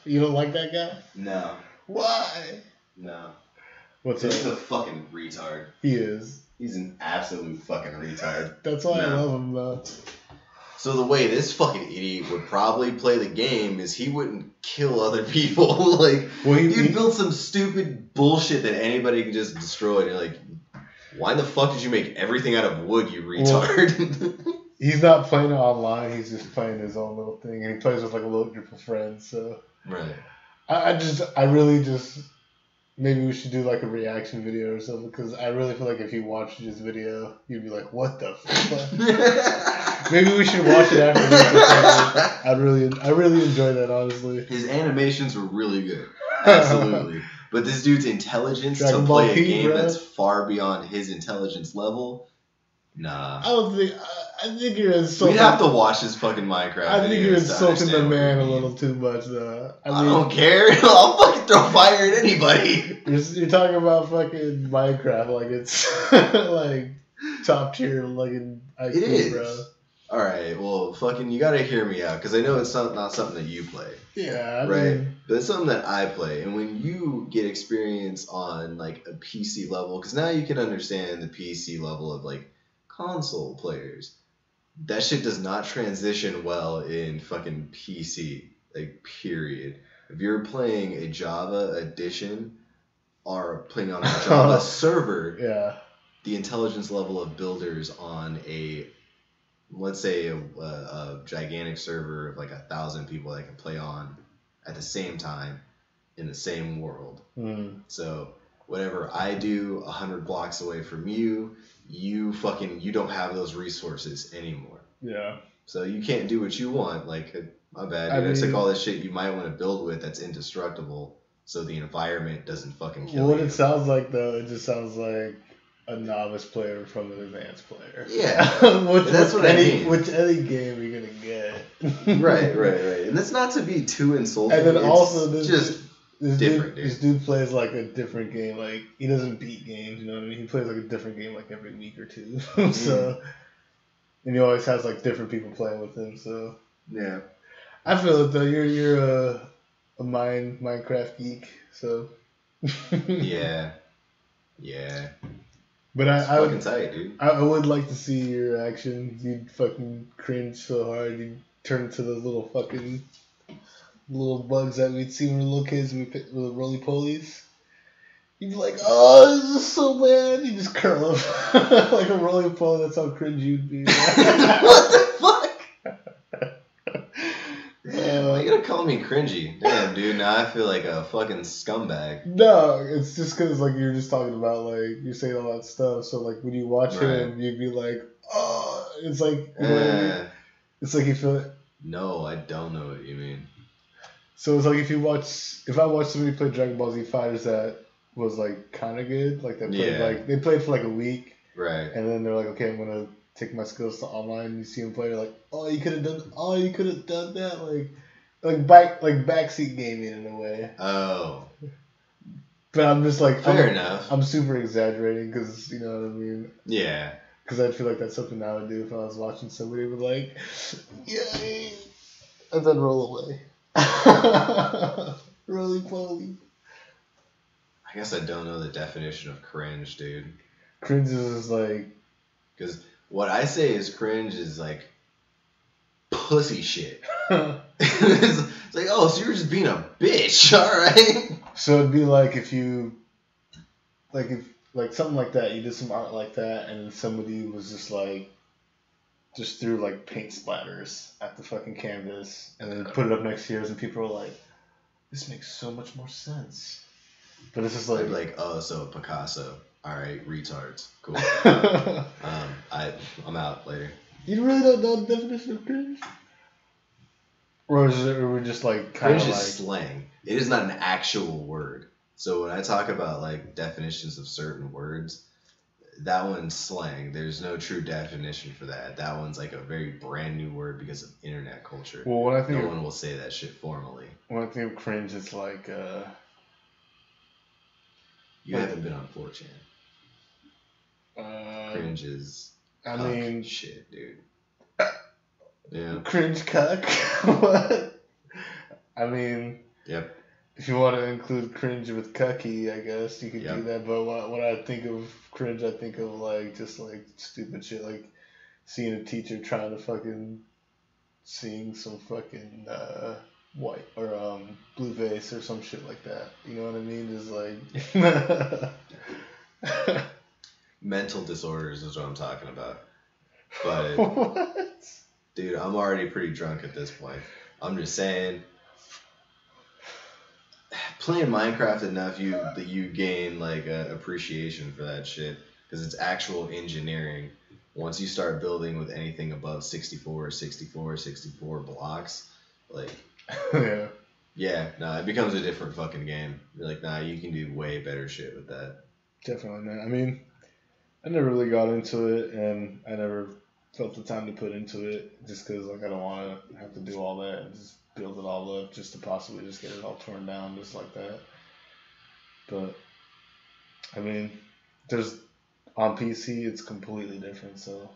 You don't like that guy? No. Why? No. What's up? He's a fucking retard. He is. He's an absolute fucking retard. That's why I love him, though. So the way this fucking idiot would probably play the game is he wouldn't kill other people. Like, he built some stupid bullshit that anybody can just destroy. And you're like, why the fuck did you make everything out of wood, you retard? Well, he's not playing it online. He's just playing his own little thing. And he plays with like a little group of friends. So right. I really just... Maybe we should do like a reaction video or something, because I really feel like if you watched this video, you'd be like, what the fuck? Maybe we should watch it after this. I really enjoy that, honestly. His animations were really good. Absolutely. But this dude's intelligence Dragon to play Ball a P, game bro. that's far beyond his intelligence level, nah. I think you're insulting. We'd have to watch his fucking Minecraft. I think you're insulting the man a mean. little too much, though. I don't care. I'll fucking throw fire at anybody. You're talking about fucking Minecraft like it's like top tier, like in IQ, it is, bro. All right, well, fucking, you gotta hear me out, because I know it's not something that you play. Yeah, right. But it's something that I play, and when you get experience on like a PC level, because now you can understand the PC level of like console players. That shit does not transition well in fucking PC, like, period. If you're playing a Java edition or playing on a Java server, yeah, the intelligence level of builders on a, let's say, a gigantic server of like 1,000 people that can play on at the same time in the same world. Mm. So whatever I do 100 blocks away from you, you don't have those resources anymore. Yeah. So you can't do what you want. Like, my bad, dude. It's like all this shit you might want to build with that's indestructible, so the environment doesn't fucking kill you. What it sounds like, though, it just sounds like a novice player from an advanced player. Yeah. That's what I mean. Which any game you're gonna get. Right. And that's not to be too insulting. And then also this different, this dude plays like a different game. Like, he doesn't beat games, you know what I mean? He plays like a different game like every week or two. So, and he always has like different people playing with him. So yeah, I feel it though. You're a Minecraft geek. So yeah. But it's fucking tight, dude. I would like to see your reaction. You'd fucking cringe so hard. You'd turn into those little fucking little bugs that we'd see when we were little kids with roly-polies. You'd be like, oh, this is so bad. You just curl up like a roly-poly. That's how cringe you'd be. What the fuck? Why you gonna call me cringy? Damn, dude, now I feel like a fucking scumbag. No, it's just because, like, you're just talking about, like, you're saying all that stuff. So, like, when you watch him, you'd be like, oh, it's like, you know, it's like you feel it. No, I don't know what you mean. So it's like if I watched somebody play Dragon Ball Z Fighters that was like kind of good, like they played for like a week, right? And then they're like, okay, I'm gonna take my skills to online. And you see them play, you're like, oh, you could have done that, like backseat gaming in a way. Oh, But I'm just like... Fair enough. I'm super exaggerating because, you know what I mean? Yeah. Because I feel like that's something I would do if I was watching somebody with like, yay, and then roll away. Roly-poly. I guess I don't know the definition of cringe, dude. Cringe is like... Because what I say is cringe is like pussy shit. It's like, oh, so you're just being a bitch, alright? So it'd be like if you... Like something like that, you did some art like that, and then somebody was just threw like paint splatters at the fucking canvas, and then put it up next to yours, and people were like, "This makes so much more sense." But it's just like, oh, so Picasso, all right, retards, cool. I'm out later. You really don't know the definition of cringe, or we're just like kind of cringe like is slang. It is not an actual word. So when I talk about like definitions of certain words, that one's slang. There's no true definition for that. That one's like a very brand new word because of internet culture. Well, when I think no one will say that shit formally. When I think of cringe, it's like you haven't been on 4chan. Cringe is shit, dude. Yeah. Cringe cuck. What? I mean. Yep. If you want to include cringe with cucky, I guess you could do that. But when I think of cringe, I think of like just like stupid shit, like seeing a teacher trying to fucking sing some fucking white or blue vase or some shit like that. You know what I mean? Just like mental disorders is what I'm talking about. But what? Dude, I'm already pretty drunk at this point. I'm just saying. Playing Minecraft enough, you gain like a appreciation for that shit because it's actual engineering. Once you start building with anything above 64 blocks, like it becomes a different fucking game. You're like, nah, you can do way better shit with that. Definitely, man. I mean, I never really got into it, and I never felt the time to put into it just because like I don't want to have to do all that and just build it all up just to possibly just get it all torn down just like that. But I mean, there's on PC it's completely different, so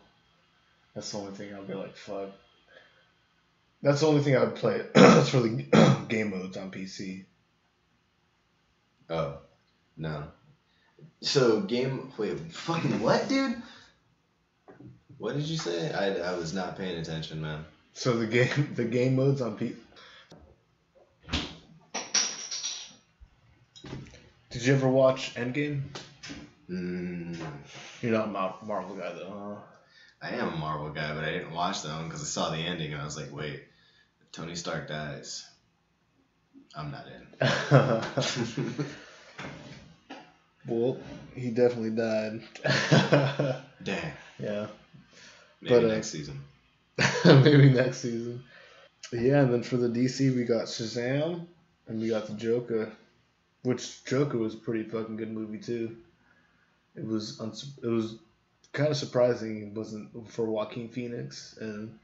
that's the only thing I'll be like, fuck. That's the only thing I would play for the game modes on PC. Oh, no. So fucking what, dude? What did you say? I was not paying attention, man. So the game modes on PC. Did you ever watch Endgame? You're not a Marvel guy though, huh? I am a Marvel guy, but I didn't watch that one because I saw the ending and I was like, wait, if Tony Stark dies, I'm not in. Well, he definitely died. Damn. Yeah. Maybe next season. Maybe next season. Yeah, and then for the DC, we got Shazam, and we got the Joker, which Joker was a pretty fucking good movie too. It was kind of surprising it wasn't for Joaquin Phoenix, and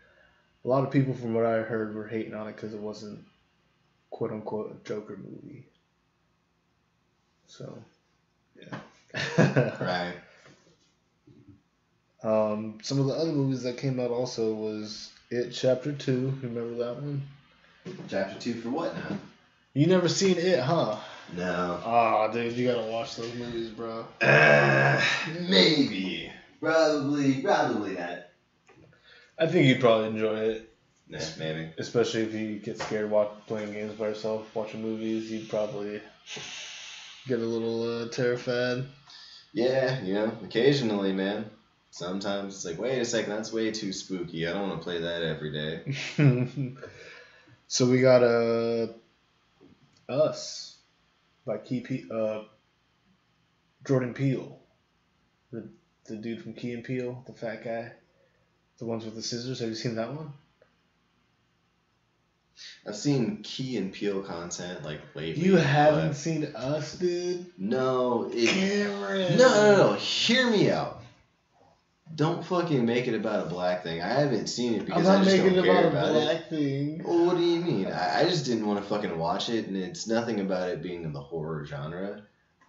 a lot of people from what I heard were hating on it because it wasn't quote unquote a Joker movie. So, yeah. Right. Some of the other movies that came out also was It Chapter 2. Remember that one? Chapter 2 for what now? You never seen It, huh? No. Ah, dude, you gotta watch those movies, bro. Maybe. Probably not. I think you'd probably enjoy it. Yeah, maybe. Especially if you get scared playing games by yourself, watching movies, you'd probably get a little terrified. Yeah, occasionally, man. Sometimes it's like, wait a second, that's way too spooky. I don't want to play that every day. So we got Us by Jordan Peele. The dude from Key and Peele, the fat guy. The ones with the scissors. Have you seen that one? I've seen Key and Peele content like lately. You haven't seen Us, dude? No. Cameron. No. Hear me out. Don't fucking make it about a black thing. I haven't seen it because I just don't care about it. I'm not making it about a black thing. Well, what do you mean? I just didn't want to fucking watch it, and it's nothing about it being in the horror genre.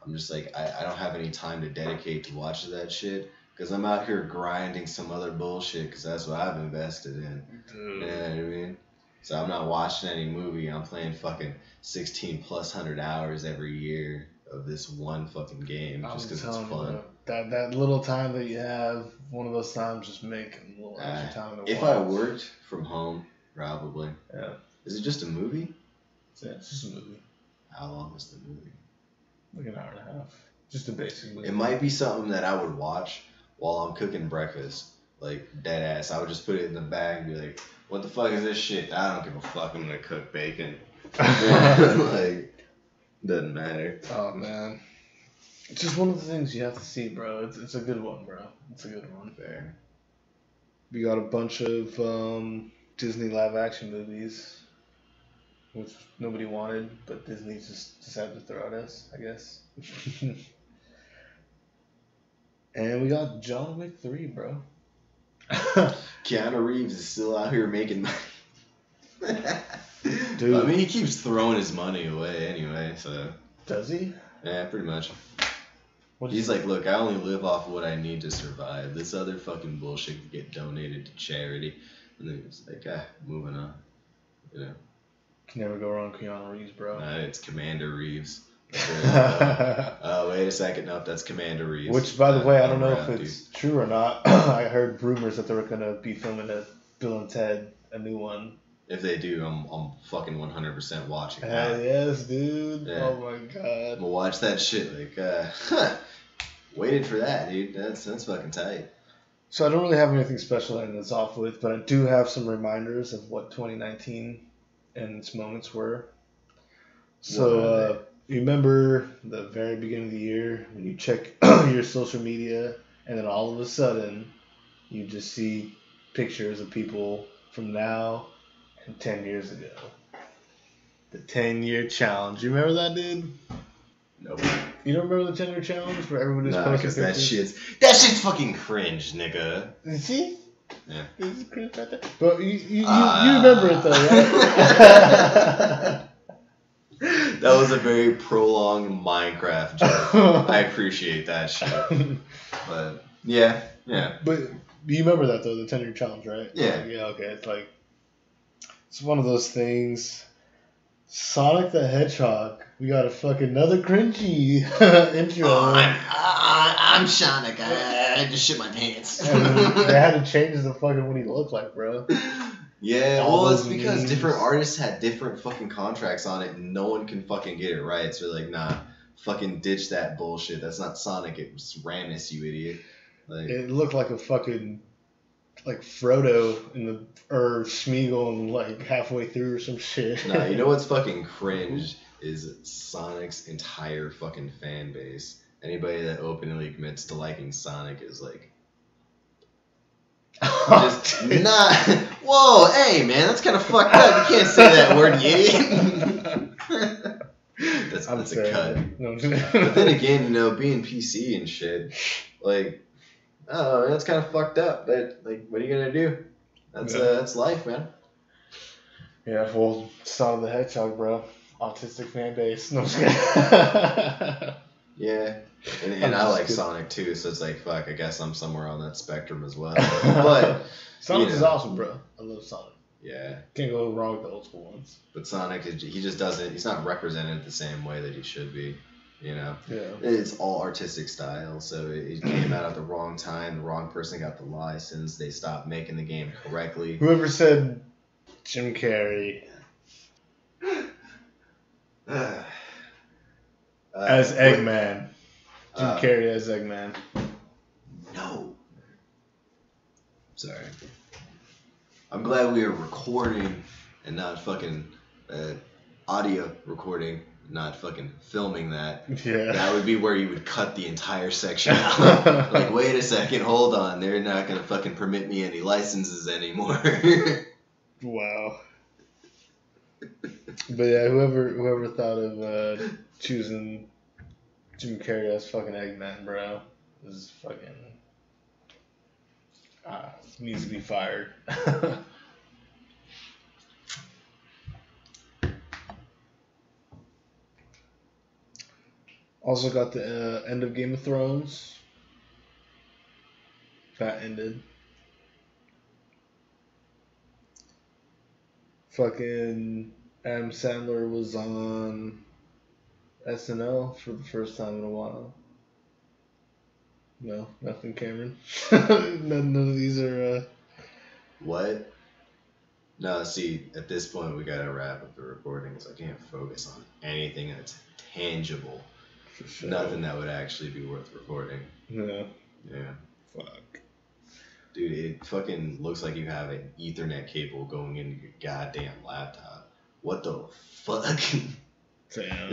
I'm just like, I don't have any time to dedicate to watch that shit. Because I'm out here grinding some other bullshit because that's what I've invested in. Dude. You know what I mean? So I'm not watching any movie. I'm playing fucking 16+ hundred hours every year of this one fucking game just because it's fun. That little time that you have, one of those times, just make a little extra time to watch. If I worked from home, probably. Yeah. Is it just a movie? Yeah, it's just a movie. How long is the movie? Like an hour and a half. Just a basic movie. It might be something that I would watch while I'm cooking breakfast. Like, dead ass. I would just put it in the bag and be like, what the fuck is this shit? I don't give a fuck. I'm gonna cook bacon. Like, doesn't matter. Oh, man. It's just one of the things you have to see, bro. It's a good one, bro. It's a good one. Fair. We got a bunch of Disney live-action movies, which nobody wanted, but Disney just decided to throw at us, I guess. And we got John Wick 3, bro. Keanu Reeves is still out here making money. Dude. I mean, he keeps throwing his money away anyway, so. Does he? Yeah, pretty much. He's like, look, I only live off what I need to survive. This other fucking bullshit can get donated to charity. And then he's like, moving on. You know. Can never go wrong with Keanu Reeves, bro. It's Commander Reeves. Wait a second. Nope, that's Commander Reeves. Which, by the way, I don't know if it's true or not. I heard rumors that they were going to be filming a Bill and Ted, a new one. If they do, I'm fucking 100% watching that. Hell yes, dude. Yeah. Oh my god. We'll watch that shit. Like, waited for that, dude. That's fucking tight. So I don't really have anything special to end this off with, but I do have some reminders of what 2019 and its moments were. So, you remember the very beginning of the year when you check your social media and then all of a sudden you just see pictures of people from now and 10 years ago. The 10-year challenge. You remember that, dude? Nope. You don't remember the 10-year challenge where everyone just posted pictures? That shit's fucking cringe, nigga. See? Yeah. It's cringe right there. But you remember it though, right? That was a very prolonged Minecraft joke. I appreciate that shit. But, yeah. But you remember that, though, the 10-year challenge, right? Yeah. Yeah, okay. It's one of those things. Sonic the Hedgehog. We got a fucking another cringy intro. Oh, I'm Sonic. I just shit my pants. And they had to change the fucking what he looked like, bro. Yeah, well, it's because different artists had different fucking contracts on it, and no one can fucking get it right. So they're like, nah, fucking ditch that bullshit. That's not Sonic. It was Ramus, you idiot. Like, it looked like a fucking Frodo or Smeagol and halfway through or some shit. Nah, you know what's fucking cringe is Sonic's entire fucking fan base. Anybody that openly admits to liking Sonic is like. Just not. Whoa, hey man, that's kind of fucked up. You can't say that word, you idiot. that's a cut. No, but then again, being PC and shit, that's kind of fucked up. But what are you gonna do? That's life, man. Yeah, well, Sonic the Hedgehog, bro. Autistic fan base. No, I'm just kidding. Yeah. And I like Sonic too, so it's like, fuck, I guess I'm somewhere on that spectrum as well. But Sonic is awesome, bro. I love Sonic. Yeah. Can't go wrong with the old school ones. But Sonic, he just doesn't, he's not represented the same way that he should be, Yeah. It's all artistic style, so it came out at the wrong time, the wrong person got the license, they stopped making the game correctly. Whoever said Jim Carrey as Eggman. Jim Carrey as Eggman. No. Sorry. I'm glad we are recording and not fucking audio recording, not fucking filming that. Yeah. That would be where you would cut the entire section out. Wait a second, hold on. They're not going to fucking permit me any licenses anymore. Wow. But yeah, whoever thought of choosing Jim Carrey as fucking Eggman, bro, is fucking needs to be fired. Also got the end of Game of Thrones. That ended. Fucking Adam Sandler was on SNL for the first time in a while. No, nothing, Cameron. None of these are. What? No, see, at this point we gotta wrap up the recording, so I can't focus on anything that's tangible. For sure. Nothing that would actually be worth recording. Yeah. Yeah. Fuck. Dude, it fucking looks like you have an Ethernet cable going into your goddamn laptop. What the fuck? Damn.